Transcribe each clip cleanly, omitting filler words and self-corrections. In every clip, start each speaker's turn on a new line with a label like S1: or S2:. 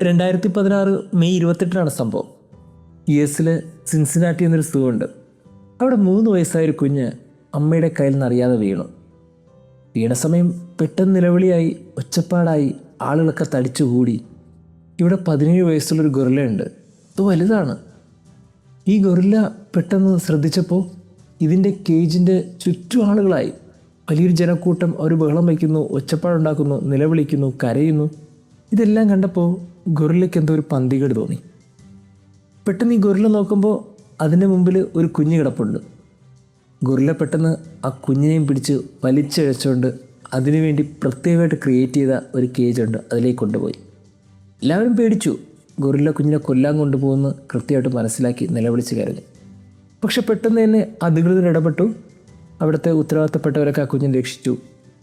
S1: 2016 May 28 സംഭവം. US Cincinnati എന്നൊരു സൂവുണ്ട്. അവിടെ 3 വയസ്സായൊരു കുഞ്ഞ് അമ്മയുടെ കയ്യിൽ നിന്ന് അറിയാതെ വീണ സമയം പെട്ടെന്ന് നിലവിളിയായി, ഒച്ചപ്പാടായി, ആളുകളൊക്കെ തടിച്ചുകൂടി. ഇവിടെ 17 വയസ്സുള്ളൊരു ഗൊറില്ലയുണ്ട്. അത് വലുതാണ്. ഈ ഗൊറില്ല പെട്ടെന്ന് ശ്രദ്ധിച്ചപ്പോൾ ഇതിൻ്റെ കേജിൻ്റെ ചുറ്റും ആളുകളായി. വലിയൊരു ജനക്കൂട്ടം. അവർ ബഹളം വയ്ക്കുന്നു, ഒച്ചപ്പാടുണ്ടാക്കുന്നു, നിലവിളിക്കുന്നു, കരയുന്നു. ഇതെല്ലാം കണ്ടപ്പോൾ ഗൊറില്ലയ്ക്ക് എന്തോ ഒരു പന്തികേട് തോന്നി. പെട്ടെന്ന് ഈ ഗൊറില്ല നോക്കുമ്പോൾ അതിൻ്റെ മുമ്പിൽ ഒരു കുഞ്ഞ് കിടപ്പുണ്ട്. ഗൊറില്ല പെട്ടെന്ന് ആ കുഞ്ഞിനെയും പിടിച്ച് വലിച്ചിഴച്ചുകൊണ്ട് അതിനുവേണ്ടി പ്രത്യേകമായിട്ട് ക്രിയേറ്റ് ചെയ്ത ഒരു കേജുണ്ട്, അതിലേക്ക് കൊണ്ടുപോയി. എല്ലാവരും പേടിച്ചു. ഗൊറില്ല കുഞ്ഞിനെ കൊല്ലാൻ കൊണ്ടുപോകുമെന്ന് കൃത്യമായിട്ട് മനസ്സിലാക്കി നിലവിളിച്ച് കരഞ്ഞു. പക്ഷെ പെട്ടെന്ന് തന്നെ അധികൃതർ ഇടപെട്ടു. അവിടുത്തെ ഉത്തരവാദിത്തപ്പെട്ടവരൊക്കെ ആ കുഞ്ഞിനെ രക്ഷിച്ചു,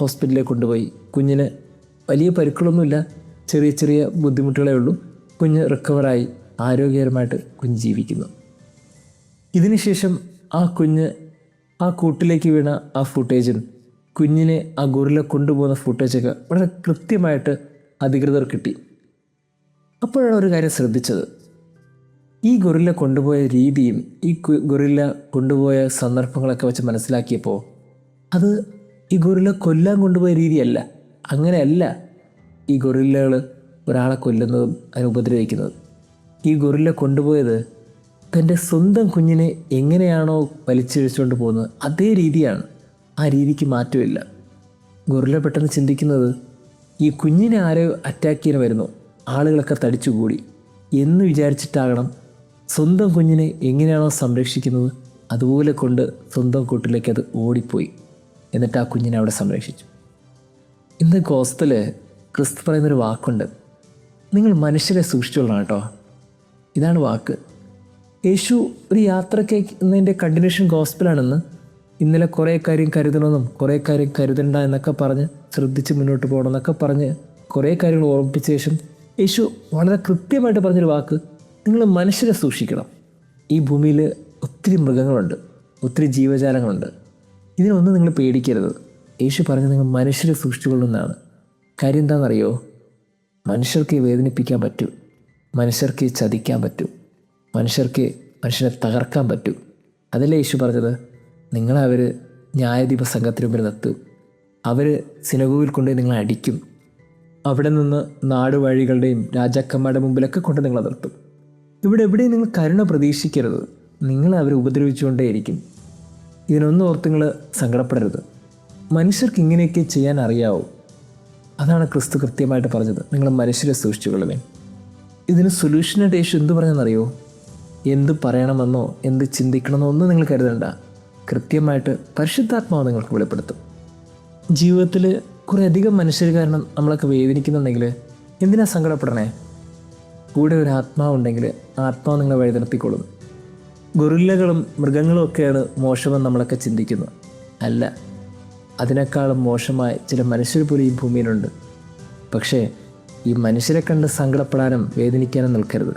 S1: ഹോസ്പിറ്റലിലേക്ക് കൊണ്ടുപോയി. കുഞ്ഞിന് വലിയ പരിക്കുകളൊന്നുമില്ല, ചെറിയ ചെറിയ ബുദ്ധിമുട്ടുകളേ ഉള്ളൂ. കുഞ്ഞ് റിക്കവറായി ആരോഗ്യകരമായിട്ട് കുഞ്ഞ് ജീവിക്കുന്നു. ഇതിനുശേഷം ആ കുഞ്ഞ് ആ കൂട്ടിലേക്ക് വീണ ആ ഫുട്ടേജും കുഞ്ഞിനെ ആ ഗൊറില്ല കൊണ്ടുപോകുന്ന ഫുട്ടേജൊക്കെ വളരെ കൃത്യമായിട്ട് അധികൃതർ കിട്ടി. അപ്പോഴാണ് ഒരു കാര്യം ശ്രദ്ധിച്ചത്. ഈ ഗൊറില്ല കൊണ്ടുപോയ രീതിയും ഈ ഗൊറില്ല കൊണ്ടുപോയ സന്ദർഭങ്ങളൊക്കെ വെച്ച് മനസ്സിലാക്കിയപ്പോൾ അത് ഈ ഗൊറില്ല കൊല്ലാൻ കൊണ്ടുപോയ രീതിയല്ല. അങ്ങനെയല്ല ഈ ഗൊറില്ലകൾ ഒരാളെ കൊല്ലുന്നതും അതിനെ ഉപദ്രവിക്കുന്നതും. ഈ ഗൊറില്ല കൊണ്ടുപോയത് തൻ്റെ സ്വന്തം കുഞ്ഞിനെ എങ്ങനെയാണോ വലിച്ചിഴച്ചുകൊണ്ട് പോകുന്നത് അതേ രീതിയാണ്. ആ രീതിക്ക് മാറ്റമില്ല. ഗൊറില്ല പെട്ടെന്ന് ചിന്തിക്കുന്നത്, ഈ കുഞ്ഞിനെ ആരോ അറ്റാക്ക് ചെയ്യാൻ വരുന്നു, ആളുകളൊക്കെ തടിച്ചുകൂടി എന്ന് വിചാരിച്ചിട്ടാകണം സ്വന്തം കുഞ്ഞിനെ എങ്ങനെയാണോ സംരക്ഷിക്കുന്നത് അതുപോലെ കൊണ്ട് സ്വന്തം കൂട്ടിലേക്ക് അത് ഓടിപ്പോയി. എന്നിട്ട് ആ കുഞ്ഞിനെ അവിടെ സംരക്ഷിച്ചു. ഇന്ന് ഗോസ്പല് ക്രിസ്തു പറയുന്നൊരു വാക്കുണ്ട്, നിങ്ങൾ മനുഷ്യരെ സൂക്ഷിച്ചോളണം കേട്ടോ. ഇതാണ് വാക്ക്. യേശു ഒരു യാത്രയ്ക്ക് എന്നതിൻ്റെ കണ്ടിന്യൂഷൻ ഗോസ്പലാണെന്ന്. ഇന്നലെ കുറേ കാര്യം കരുതണമെന്നും കുറേ കാര്യം കരുതണ്ട എന്നൊക്കെ പറഞ്ഞ് ശ്രദ്ധിച്ച് മുന്നോട്ട് പോകണം എന്നൊക്കെ പറഞ്ഞ് കുറേ കാര്യങ്ങൾ ഓർമ്മിപ്പിച്ച ശേഷം യേശു വളരെ കൃത്യമായിട്ട് പറഞ്ഞൊരു വാക്ക്, നിങ്ങൾ മനുഷ്യരെ സൂക്ഷിക്കണം. ഈ ഭൂമിയിൽ ഒത്തിരി മൃഗങ്ങളുണ്ട്, ഒത്തിരി ജീവജാലങ്ങളുണ്ട്. ഇതിനൊന്നും നിങ്ങൾ പേടിക്കരുത്. യേശു പറഞ്ഞത് നിങ്ങൾ മനുഷ്യരെ സൂക്ഷിച്ചുകൊള്ളുന്നതാണ്. കാര്യം എന്താണെന്നറിയോ? മനുഷ്യർക്ക് വേദനിപ്പിക്കാൻ പറ്റും, മനുഷ്യർക്ക് ചതിക്കാൻ പറ്റും, മനുഷ്യനെ തകർക്കാൻ പറ്റും. അതല്ലേ യേശു പറഞ്ഞത്? അവർ ന്യായാധിപ സംഘത്തിന് മുമ്പിൽ നിർത്തും, അവർ സിനഗോഗിൽ കൊണ്ടുപോയി നിങ്ങളെ അടിക്കും, അവിടെ നിന്ന് നാടുവഴികളുടെയും രാജാക്കന്മാരുടെ മുമ്പിലൊക്കെ കൊണ്ട് നിങ്ങളെ നിർത്തും. ഇവിടെ എവിടെയും നിങ്ങൾ കരുണ പ്രതീക്ഷിക്കരുത്. നിങ്ങൾ അവരെ ഉപദ്രവിച്ചുകൊണ്ടേയിരിക്കും. ഇതിനൊന്നും ഓർത്ത് നിങ്ങൾ സങ്കടപ്പെടരുത്. മനുഷ്യർക്ക് ഇങ്ങനെയൊക്കെ ചെയ്യാൻ അറിയാവൂ. അതാണ് ക്രിസ്തു കൃത്യമായിട്ട് പറഞ്ഞത്, നിങ്ങൾ മനുഷ്യരെ സൂക്ഷിച്ചുകൊള്ളുവേൻ. ഇതിന് സൊല്യൂഷനായിട്ട് യേശു എന്ത് പറഞ്ഞെന്നറിയോ? എന്ത് പറയണമെന്നോ എന്ത് ചിന്തിക്കണമെന്നോ ഒന്നും നിങ്ങൾ കരുതണ്ട. കൃത്യമായിട്ട് പരിശുദ്ധാത്മാവ് നിങ്ങൾക്ക് വെളിപ്പെടുത്തും. ജീവിതത്തിൽ കുറേ അധികം മനുഷ്യർ കാരണം നമ്മളൊക്കെ വേദനിക്കുന്നുണ്ടെങ്കിൽ എന്തിനാ സങ്കടപ്പെടണേ? കൂടെ ഒരു ആത്മാവുണ്ടെങ്കിൽ ആ ആത്മാവ് നിങ്ങളെ വഴി നിർത്തിക്കൊള്ളും. ഗൊറില്ലകളും മൃഗങ്ങളും ഒക്കെയാണ് മോശമെന്ന് നമ്മളൊക്കെ ചിന്തിക്കുന്നു. അല്ല, അതിനേക്കാളും മോശമായ ചില മനുഷ്യർ പോലും ഈ ഭൂമിയിലുണ്ട്. പക്ഷേ ഈ മനുഷ്യരെ കണ്ട് സങ്കടപ്പെടാനും വേദനിക്കാനും നിൽക്കരുത്.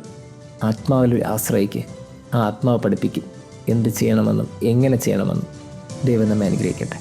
S1: ആത്മാവിൽ ആശ്രയിക്കുക. ആ ആത്മാവ് പഠിപ്പിക്കും എന്ത് ചെയ്യണമെന്നും എങ്ങനെ ചെയ്യണമെന്നും. ദൈവം നമ്മെ അനുഗ്രഹിക്കട്ടെ.